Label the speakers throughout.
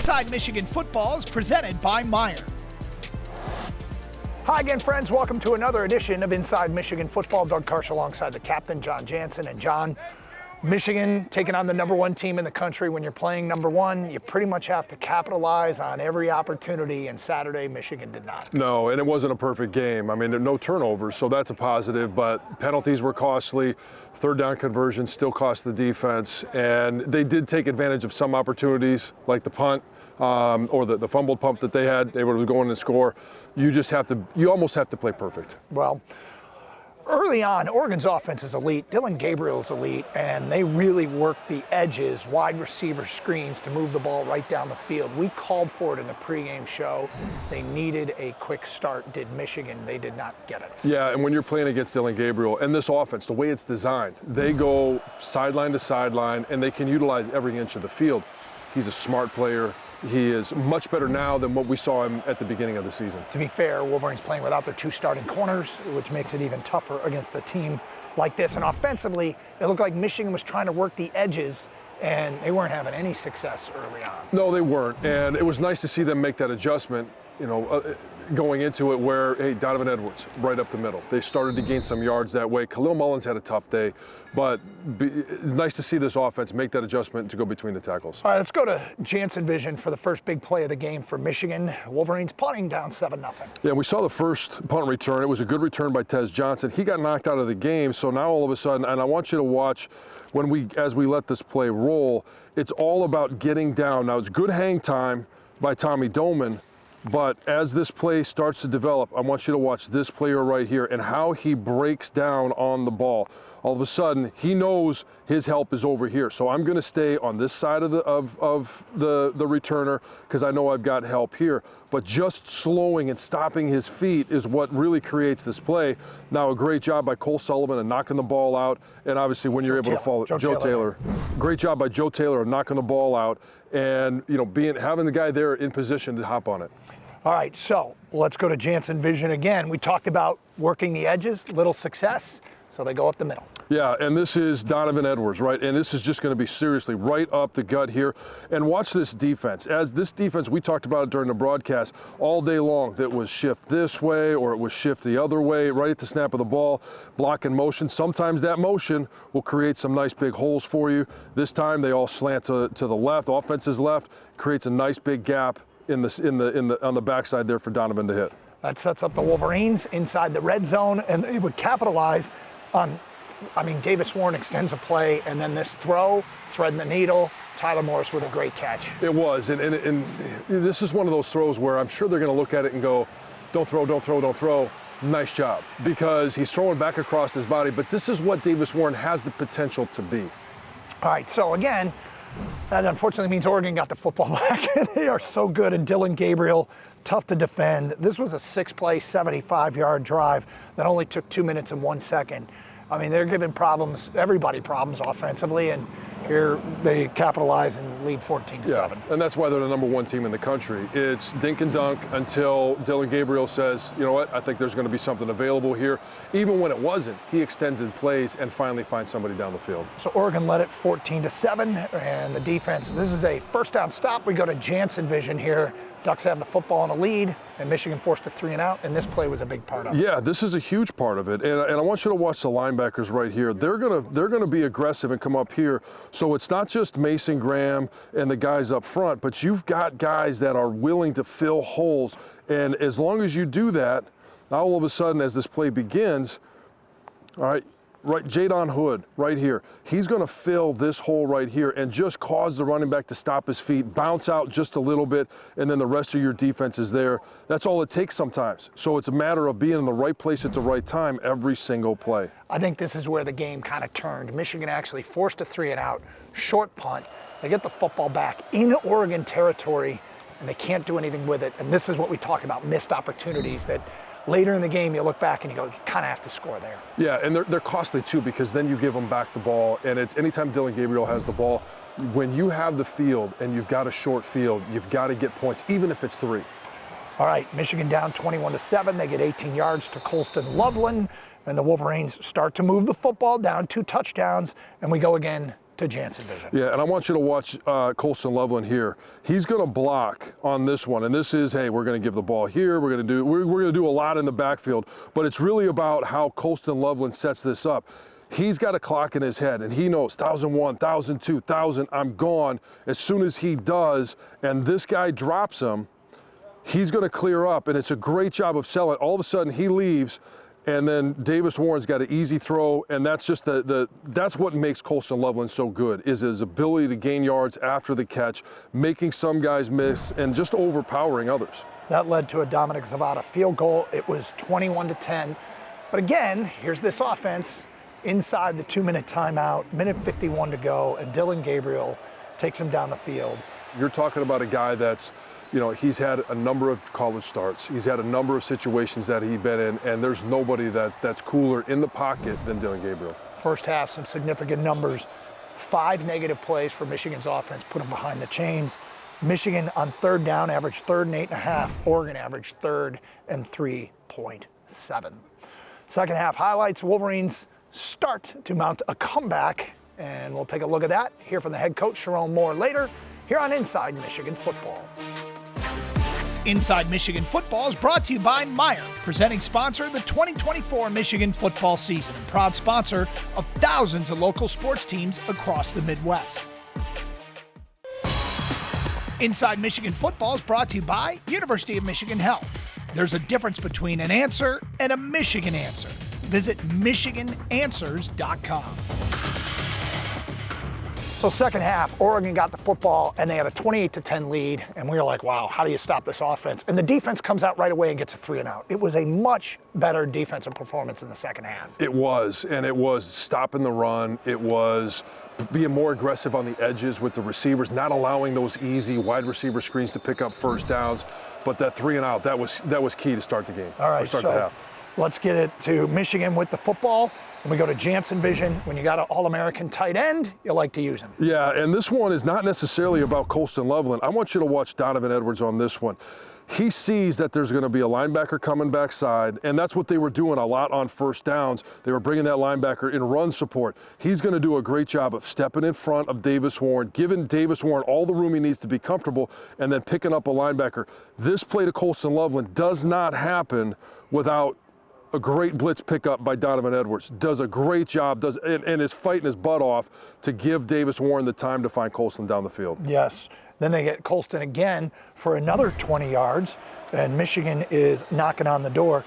Speaker 1: Inside Michigan Football is presented by Meijer. Hi again, friends. Welcome to another edition of Inside Michigan Football. Doug Karsch alongside the captain, John Jansen. And John, Michigan taking on the number one team in the country. When you're playing number one, you pretty much have to capitalize on every opportunity, and Saturday, Michigan did not.
Speaker 2: No, and it wasn't a perfect game. I mean, there are no turnovers, so that's a positive, but penalties were costly. Third down conversion still cost the defense, and they did take advantage of some opportunities, like the punt or the fumbled punt that they had. They were going to score. You almost have to play perfect.
Speaker 1: Well, early on, Oregon's offense is elite. Dillon Gabriel's elite, and they really work the edges, wide receiver screens to move the ball right down the field. We called for it in the pregame show. They needed a quick start. Did Michigan? They did not get it.
Speaker 2: Yeah, and when you're playing against Dillon Gabriel and this offense, the way it's designed, they go sideline to sideline, and they can utilize every inch of the field. He's a smart player. He is much better now than what we saw him at the beginning of the season.
Speaker 1: To be fair, Wolverines playing without their two starting corners, which makes it even tougher against a team like this. And offensively, it looked like Michigan was trying to work the edges, and they weren't having any success early on.
Speaker 2: No, they weren't. And it was nice to see them make that adjustment, going into it where, hey, Donovan Edwards, right up the middle. They started to gain some yards that way. Khalil Mullins had a tough day, but nice to see this offense make that adjustment to go between the tackles.
Speaker 1: All right, let's go to Jansen Vision for the first big play of the game for Michigan. Wolverines punting down 7-0.
Speaker 2: Yeah, we saw the first punt return. It was a good return by Tez Johnson. He got knocked out of the game, so now all of a sudden, and I want you to watch as we let this play roll, it's all about getting down. Now, it's good hang time by Tommy Doman, but as this play starts to develop, I want you to watch this player right here and how he breaks down on the ball. All of a sudden, he knows his help is over here. So I'm going to stay on this side of the returner because I know I've got help here. But just slowing and stopping his feet is what really creates this play. Now, a great job by Cole Sullivan of knocking the ball out. And obviously, when you're able to follow Joe Taylor. Great job by Joe Taylor of knocking the ball out and having the guy there in position to hop on it.
Speaker 1: All right, so let's go to Jansen Vision again. We talked about working the edges, little success, so they go up the middle.
Speaker 2: Yeah, and this is Donovan Edwards, right? And this is just going to be seriously right up the gut here. And watch this defense. As this defense, we talked about it during the broadcast all day long, that was shift this way or it was shift the other way, right at the snap of the ball, block in motion. Sometimes that motion will create some nice big holes for you. This time they all slant to the left, offense's left, creates a nice big gap on the backside there for Donovan to hit.
Speaker 1: That sets up the Wolverines inside the red zone, and they would capitalize on, Davis Warren extends a play, and then this throw, threading the needle, Tyler Morris with a great catch.
Speaker 2: It was, and this is one of those throws where I'm sure they're going to look at it and go, don't throw, don't throw, don't throw. Nice job, because he's throwing back across his body, but this is what Davis Warren has the potential to be.
Speaker 1: All right, so again, that unfortunately means Oregon got the football back. They are so good, and Dillon Gabriel, tough to defend. This was a 6-play, 75-yard drive that only took 2 minutes and 1 second. They're giving everybody problems offensively, and here they capitalize and lead 14-7.
Speaker 2: Yeah, and that's why they're the number one team in the country. It's dink and dunk until Dillon Gabriel says, you know what, I think there's going to be something available here. Even when it wasn't, he extends in plays and finally finds somebody down the field.
Speaker 1: So Oregon led it 14-7, and the defense, this is a first down stop. We go to Jansen Vision here. Ducks have the football in a lead, and Michigan forced a 3 and out, and this play was a big part of it.
Speaker 2: Yeah, this is a huge part of it, and I want you to watch the linebackers right here. They're gonna be aggressive and come up here. So it's not just Mason Graham and the guys up front, but you've got guys that are willing to fill holes, and as long as you do that, now all of a sudden as this play begins, all right, Jadon Hood right here. He's going to fill this hole right here and just cause the running back to stop his feet, bounce out just a little bit, and then the rest of your defense is there. That's all it takes sometimes. So it's a matter of being in the right place at the right time every single play.
Speaker 1: I think this is where the game kind of turned. Michigan actually forced a 3 and out, short punt. They get the football back in Oregon territory, and they can't do anything with it. And this is what we talk about, missed opportunities that later in the game, you look back and you go, you kind of have to score there.
Speaker 2: Yeah, and they're costly too, because then you give them back the ball, and it's anytime Dillon Gabriel has the ball, when you have the field and you've got a short field, you've got to get points, even if it's 3.
Speaker 1: All right, Michigan down 21-7. They get 18 yards to Colston Loveland, and the Wolverines start to move the football down 2 touchdowns, and we go again to Jansen vision.
Speaker 2: Yeah, and I want you to watch Colston Loveland here. He's going to block on this one, and this is, hey, we're going to give the ball here. We're going to do a lot in the backfield, but it's really about how Colston Loveland sets this up. He's got a clock in his head, and he knows 1,001, 1,002, 1,000, I'm gone. As soon as he does, and this guy drops him, he's going to clear up, and it's a great job of selling. All of a sudden, he leaves, and then Davis Warren's got an easy throw, and that's just that's what makes Colston Loveland so good, is his ability to gain yards after the catch, making some guys miss, and just overpowering others.
Speaker 1: That led to a Dominic Zavada field goal. It was 21-10. But again, here's this offense inside the 2-minute timeout, minute 51 to go, and Dillon Gabriel takes him down the field.
Speaker 2: You're talking about a guy that's, he's had a number of college starts. He's had a number of situations that he's been in, and there's nobody that's cooler in the pocket than Dillon Gabriel.
Speaker 1: First half, some significant numbers. 5 negative plays for Michigan's offense, put them behind the chains. Michigan on third down averaged 3rd and 8.5. Oregon averaged 3rd and 3.7. Second half highlights, Wolverines start to mount a comeback, and we'll take a look at that. Hear from the head coach, Sherrone Moore, later here on Inside Michigan Football.
Speaker 3: Inside Michigan Football is brought to you by Meijer, presenting sponsor of the 2024 Michigan football season and proud sponsor of thousands of local sports teams across the Midwest. Inside Michigan Football is brought to you by University of Michigan Health. There's a difference between an answer and a Michigan answer. Visit michigananswers.com.
Speaker 1: So second half, Oregon got the football, and they had a 28-10 lead, and we were like, wow, how do you stop this offense? And the defense comes out right away and gets a 3-and-out. It was a much better defensive performance in the second half.
Speaker 2: It was, and it was stopping the run. It was being more aggressive on the edges with the receivers, not allowing those easy wide receiver screens to pick up first downs. But that 3-and-out, that was key to start the game.
Speaker 1: All right,
Speaker 2: start the half.
Speaker 1: Let's get it to Michigan with the football. When we go to Jansen vision, when you got an All-American tight end, you like to use him.
Speaker 2: Yeah, and this one is not necessarily about Colston Loveland. I want you to watch Donovan Edwards on this one. He sees that there's going to be a linebacker coming backside, and that's what they were doing a lot on first downs. They were bringing that linebacker in run support. He's going to do a great job of stepping in front of Davis Warren, giving Davis Warren all the room he needs to be comfortable, and then picking up a linebacker. This play to Colston Loveland does not happen without a great blitz pickup by Donovan Edwards. Does a great job, and is fighting his butt off to give Davis Warren the time to find Colston down the field.
Speaker 1: Yes. Then they get Colston again for another 20 yards, and Michigan is knocking on the door.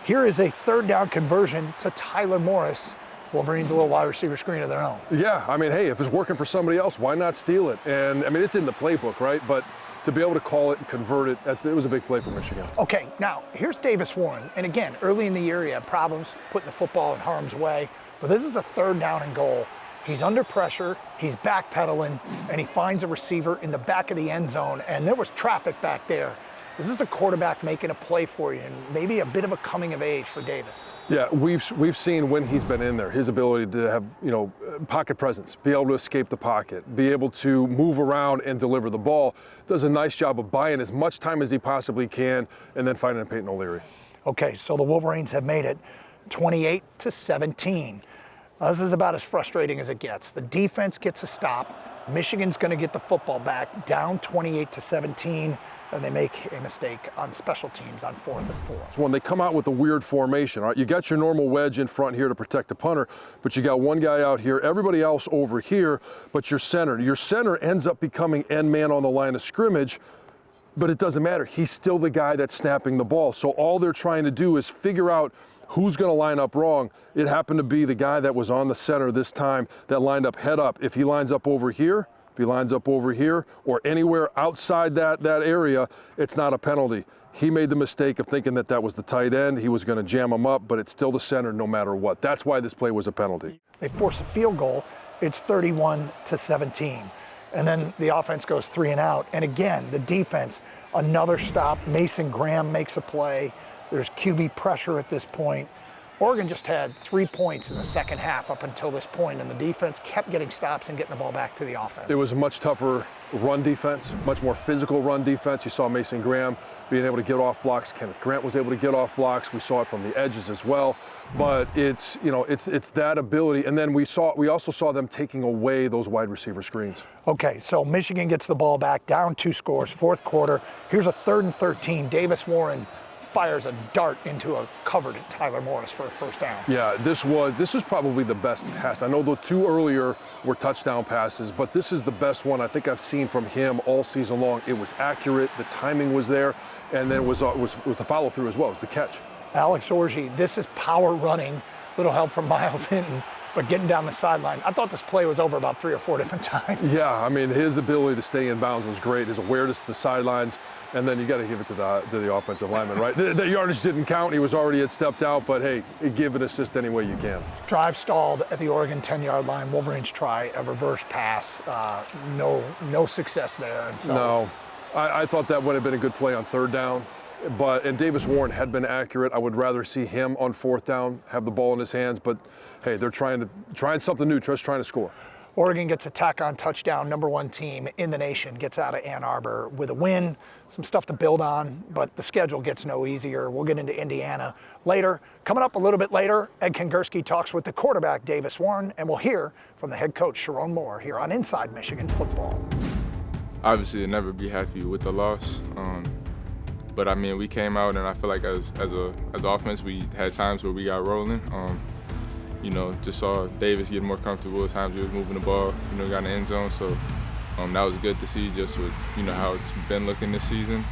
Speaker 1: Here is a third down conversion to Tyler Morris. Wolverines a little wide receiver screen of their own.
Speaker 2: Yeah, I mean, hey, if it's working for somebody else, why not steal it? And I mean, it's in the playbook, right? But to be able to call it and convert it, it was a big play for Michigan.
Speaker 1: Okay, now here's Davis Warren. And again, early in the year, he had problems putting the football in harm's way. But this is a third down and goal. He's under pressure, he's backpedaling, and he finds a receiver in the back of the end zone. And there was traffic back there. This is a quarterback making a play for you, and maybe a bit of a coming of age for Davis.
Speaker 2: Yeah, we've seen when he's been in there, his ability to have, pocket presence, be able to escape the pocket, be able to move around and deliver the ball. Does a nice job of buying as much time as he possibly can, and then finding Peyton O'Leary.
Speaker 1: Okay, so the Wolverines have made it 28-17. This is about as frustrating as it gets. The defense gets a stop. Michigan's going to get the football back, down 28-17. And they make a mistake on special teams on 4th and 4.
Speaker 2: So when they come out with a weird formation, all right, you got your normal wedge in front here to protect the punter, but you got one guy out here, everybody else over here, but your center ends up becoming end man on the line of scrimmage, but it doesn't matter. He's still the guy that's snapping the ball. So all they're trying to do is figure out who's going to line up wrong. It happened to be the guy that was on the center this time that lined up head up. If he lines up over here, if he lines up over here or anywhere outside that area, it's not a penalty. He made the mistake of thinking that was the tight end. He was going to jam him up, but it's still the center no matter what. That's why this play was a penalty.
Speaker 1: They force a field goal. It's 31-17. And then the offense goes 3-and-out. And again, the defense, another stop. Mason Graham makes a play. There's QB pressure at this point. Oregon just had 3 points in the second half up until this point, and the defense kept getting stops and getting the ball back to the offense.
Speaker 2: It was a much tougher run defense, much more physical run defense. You saw Mason Graham being able to get off blocks. Kenneth Grant was able to get off blocks. We saw it from the edges as well. But it's that ability. And then we also saw them taking away those wide receiver screens.
Speaker 1: Okay, so Michigan gets the ball back, down 2 scores, fourth quarter. Here's a 3rd and 13. Davis Warren fires a dart into a cover to Tyler Morris for a first down.
Speaker 2: Yeah, this is probably the best pass. I know the 2 earlier were touchdown passes, but this is the best one I think I've seen from him all season long. It was accurate, the timing was there, and then it was the follow through as well. It was the catch.
Speaker 1: Alex Orji, this is power running, little help from Miles Hinton, but getting down the sideline. I thought this play was over about 3 or 4 different times.
Speaker 2: Yeah, I mean, his ability to stay in bounds was great. His awareness to the sidelines, and then you got to give it to the offensive lineman, right? The yardage didn't count. He had stepped out, but hey, give an assist any way you can.
Speaker 1: Drive stalled at the Oregon 10-yard line. Wolverines try a reverse pass. No success there. And so
Speaker 2: no, I thought that would have been a good play on 3rd down. And Davis Warren had been accurate. I would rather see him on 4th down, have the ball in his hands. But hey, they're trying something new, just trying to score.
Speaker 1: Oregon gets a tack-on touchdown. Number 1 team in the nation gets out of Ann Arbor with a win. Some stuff to build on, but the schedule gets no easier. We'll get into Indiana later. Coming up a little bit later, Ed Kongursky talks with the quarterback, Davis Warren, and we'll hear from the head coach, Sharon Moore, here on Inside Michigan Football.
Speaker 4: Obviously, I'll never be happy with the loss. But I mean, we came out, and I feel like as offense, we had times where we got rolling. Just saw Davis getting more comfortable at times. He was moving the ball, got in the end zone. So that was good to see, just with how it's been looking this season.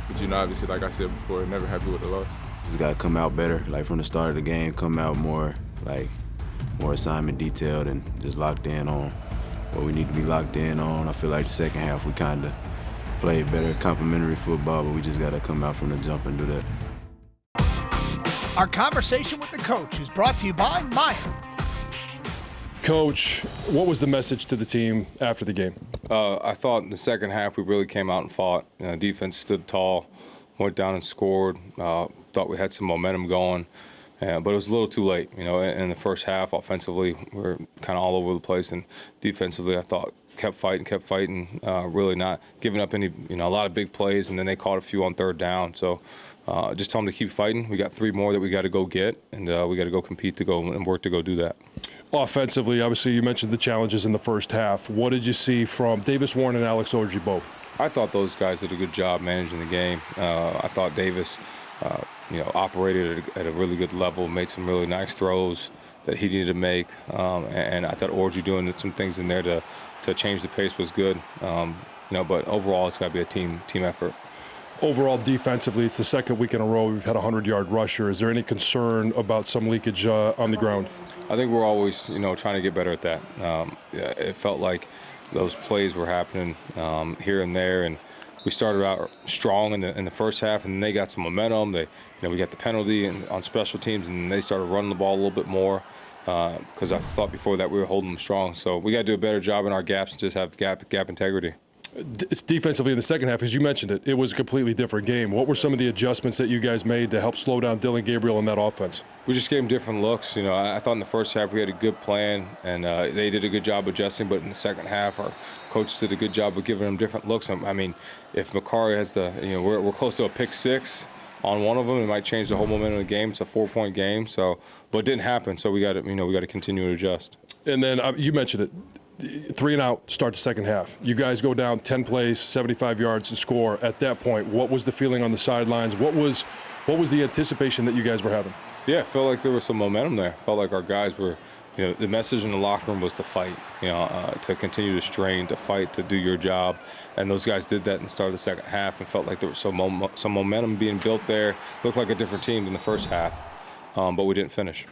Speaker 4: But obviously, like I said before, never happy with the loss.
Speaker 5: Just got to come out better, like from the start of the game, come out more assignment detailed and just locked in on what we need to be locked in on. I feel like the second half we kind of played better complementary football, but we just got to come out from the jump and do that.
Speaker 3: Our conversation with the coach is brought to you by Meijer.
Speaker 2: Coach, what was the message to the team after the game?
Speaker 4: I thought in the second half we really came out and fought. Defense stood tall, went down and scored. Thought we had some momentum going, but it was a little too late. In the first half, offensively, we were kind of all over the place, and defensively, I thought kept fighting, really not giving up any, a lot of big plays, and then they caught a few on 3rd down. So just tell them to keep fighting. We got 3 more that we got to go get, and we got to go compete to go and work to go do that.
Speaker 2: Offensively, obviously, you mentioned the challenges in the first half. What did you see from Davis Warren and Alex Orji both?
Speaker 4: I thought those guys did a good job managing the game. I thought Davis, operated at a really good level, made some really nice throws that he needed to make, and I thought Orji doing some things in there to change the pace was good. But overall, it's got to be a team effort.
Speaker 2: Overall, defensively, it's the second week in a row we've had a 100-yard rusher. Is there any concern about some leakage on the ground?
Speaker 4: I think we're always, trying to get better at that. It felt like those plays were happening here and there, and we started out strong in the first half, and then they got some momentum. We got the penalty on special teams, and they started running the ball a little bit more because I thought before that we were holding them strong. So we got to do a better job in our gaps and just have gap integrity.
Speaker 2: It's defensively in the second half, as you mentioned it was a completely different game. What were some of the adjustments that you guys made to help slow down Dillon Gabriel in that offense?
Speaker 4: We just gave them different looks. I thought in the first half we had a good plan, and they did a good job adjusting, but in the second half our coaches did a good job of giving them different looks. I mean, if Macari has we're close to a pick 6 on one of them, it might change the whole momentum of the game. It's a 4-point game, but it didn't happen, so we got to continue to adjust.
Speaker 2: And then you mentioned it. 3 and out, start the second half. You guys go down 10 plays, 75 yards and score. At that point, what was the feeling on the sidelines? What was the anticipation that you guys were having?
Speaker 4: Yeah, felt like there was some momentum there. Felt like our guys were, the message in the locker room was to fight, to continue to strain, to fight, to do your job. And those guys did that in the start of the second half and felt like there was some momentum being built there. Looked like a different team than the first half, but we didn't finish.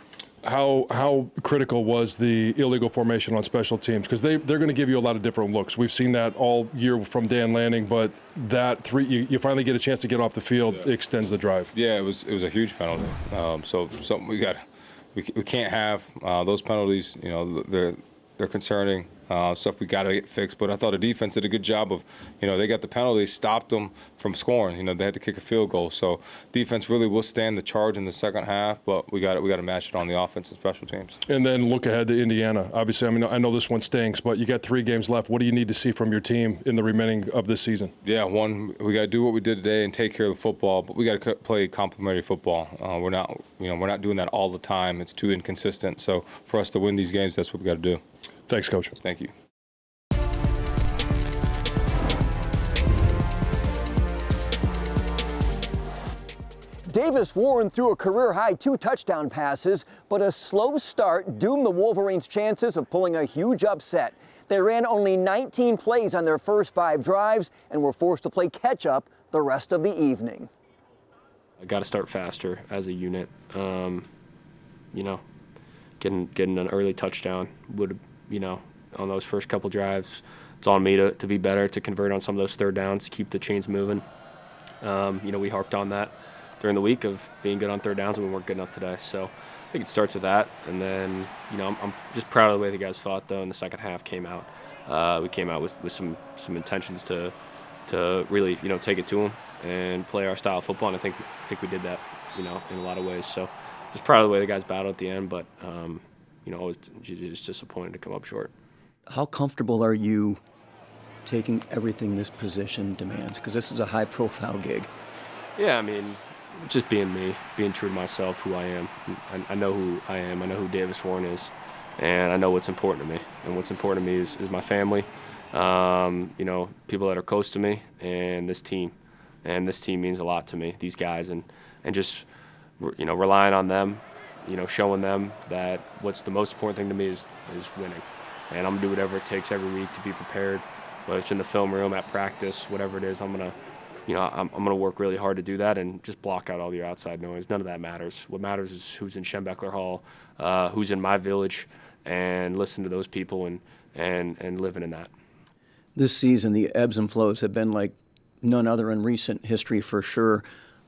Speaker 2: How critical was the illegal formation on special teams? Because they're going to give you a lot of different looks. We've seen that all year from Dan Lanning, but that you finally get a chance to get off the field, it extends the drive.
Speaker 4: Yeah, it was a huge penalty. So something we can't have those penalties. They're concerning. stuff we got to get fixed. But I thought the defense did a good job of, they got the penalty, stopped them from scoring. They had to kick a field goal. So defense really will stand the charge in the second half, but we got to match it on the offense and special teams.
Speaker 2: And then look ahead to Indiana. Obviously, I know this one stinks, but you got 3 games left. What do you need to see from your team in the remaining of this season?
Speaker 4: Yeah, one, we got to do what we did today and take care of the football, but we got to play complementary football. We're not doing that all the time. It's too inconsistent. So for us to win these games, that's what we got to do.
Speaker 2: Thanks, Coach.
Speaker 4: Thank you.
Speaker 6: Davis Warren threw a career-high 2 touchdown passes, but a slow start doomed the Wolverines' chances of pulling a huge upset. They ran only 19 plays on their first 5 drives and were forced to play catch-up the rest of the evening.
Speaker 7: I got to start faster as a unit. Getting an early touchdown would, on those first couple drives, it's on me to be better, to convert on some of those third downs, to keep the chains moving. We harped on that during the week of being good on third downs, and we weren't good enough today. So I think it starts with that. And then, I'm just proud of the way the guys fought, though, in the second half came out. We came out with some intentions to really, take it to them and play our style of football. And I think we did that, in a lot of ways. So just proud of the way the guys battled at the end, but, always just disappointed to come up short.
Speaker 6: How comfortable are you taking everything this position demands? Because this is a high-profile gig.
Speaker 7: Yeah, just being me, being true to myself, who I am. I know who I am. I know who Davis Warren is, and I know what's important to me. And what's important to me is my family, people that are close to me, and this team. And this team means a lot to me, these guys, and just relying on them, showing them that what's the most important thing to me is winning. And I'm gonna do whatever it takes every week to be prepared, whether it's in the film room, at practice, whatever it is. I'm gonna work really hard to do that and just block out all your outside noise. None of that matters. What matters is who's in Schembechler Hall, who's in my village, and listen to those people and living in that.
Speaker 6: This season, the ebbs and flows have been like none other in recent history for sure.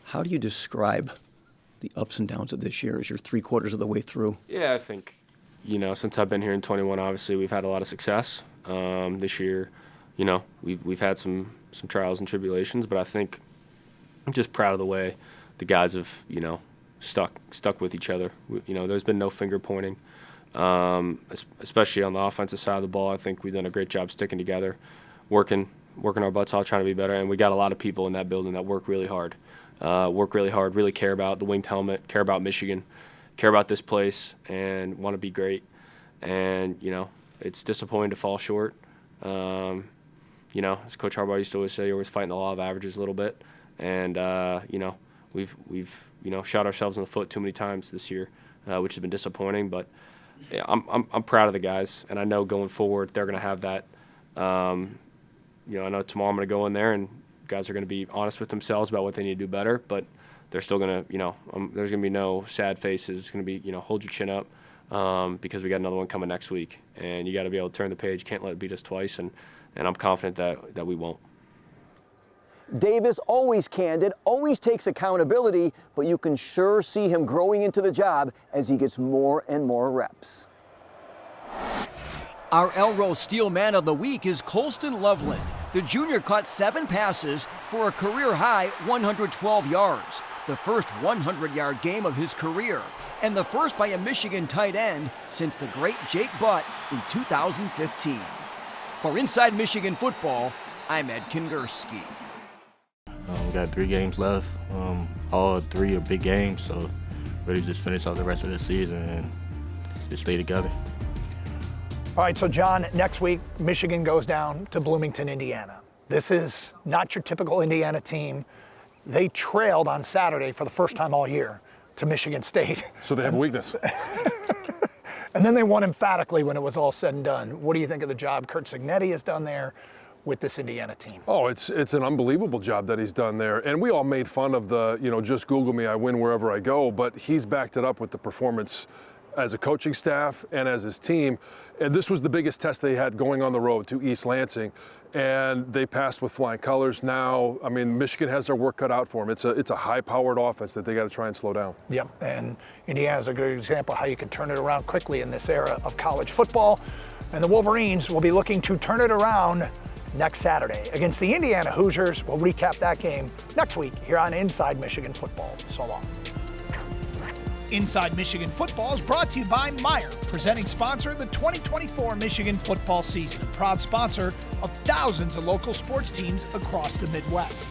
Speaker 6: How do you describe the ups and downs of this year as you're 3/4 of the way through?
Speaker 7: Yeah, I think, since I've been here in 21, obviously we've had a lot of success. This year, we've had some trials and tribulations, but I think I'm just proud of the way the guys have, stuck with each other. There's been no finger pointing, especially on the offensive side of the ball. I think we've done a great job sticking together, working our butts off, trying to be better. And we got a lot of people in that building that work really hard, really care about the winged helmet, care about Michigan, care about this place, and want to be great. And, it's disappointing to fall short. As Coach Harbaugh used to always say, you're always fighting the law of averages a little bit. And, we've shot ourselves in the foot too many times this year, which has been disappointing. But yeah, I'm proud of the guys, and I know going forward they're going to have that. I know tomorrow I'm going to go in there and guys are going to be honest with themselves about what they need to do better, but they're still going to, there's going to be no sad faces. It's going to be, hold your chin up because we got another one coming next week, and you got to be able to turn the page. Can't let it beat us twice, and I'm confident that we won't.
Speaker 6: Davis, always candid, always takes accountability, but you can sure see him growing into the job as he gets more and more reps. Our Elrose Steel Man of the Week is Colston Loveland. The junior caught 7 passes for a career-high 112 yards, the first 100-yard game of his career, and the first by a Michigan tight end since the great Jake Butt in 2015. For Inside Michigan Football, I'm Ed Kingerski.
Speaker 8: We got 3 games left. All 3 are big games, so ready to just finish off the rest of the season and just stay together.
Speaker 1: All right, so John, next week, Michigan goes down to Bloomington, Indiana. This is not your typical Indiana team. They trailed on Saturday for the first time all year to Michigan State.
Speaker 2: So they have a weakness.
Speaker 1: And then they won emphatically when it was all said and done. What do you think of the job Curt Cignetti has done there with this Indiana team?
Speaker 2: Oh, it's an unbelievable job that he's done there. And we all made fun of the, just Google me, I win wherever I go. But he's backed it up with the performance as a coaching staff and as his team. And this was the biggest test they had going on the road to East Lansing. And they passed with flying colors. Now, Michigan has their work cut out for them. It's a high-powered offense that they got to try and slow down.
Speaker 1: Yep, and Indiana's a good example of how you can turn it around quickly in this era of college football. And the Wolverines will be looking to turn it around next Saturday against the Indiana Hoosiers. We'll recap that game next week here on Inside Michigan Football. So long.
Speaker 3: Inside Michigan Football is brought to you by Meijer, presenting sponsor of the 2024 Michigan football season and proud sponsor of thousands of local sports teams across the Midwest.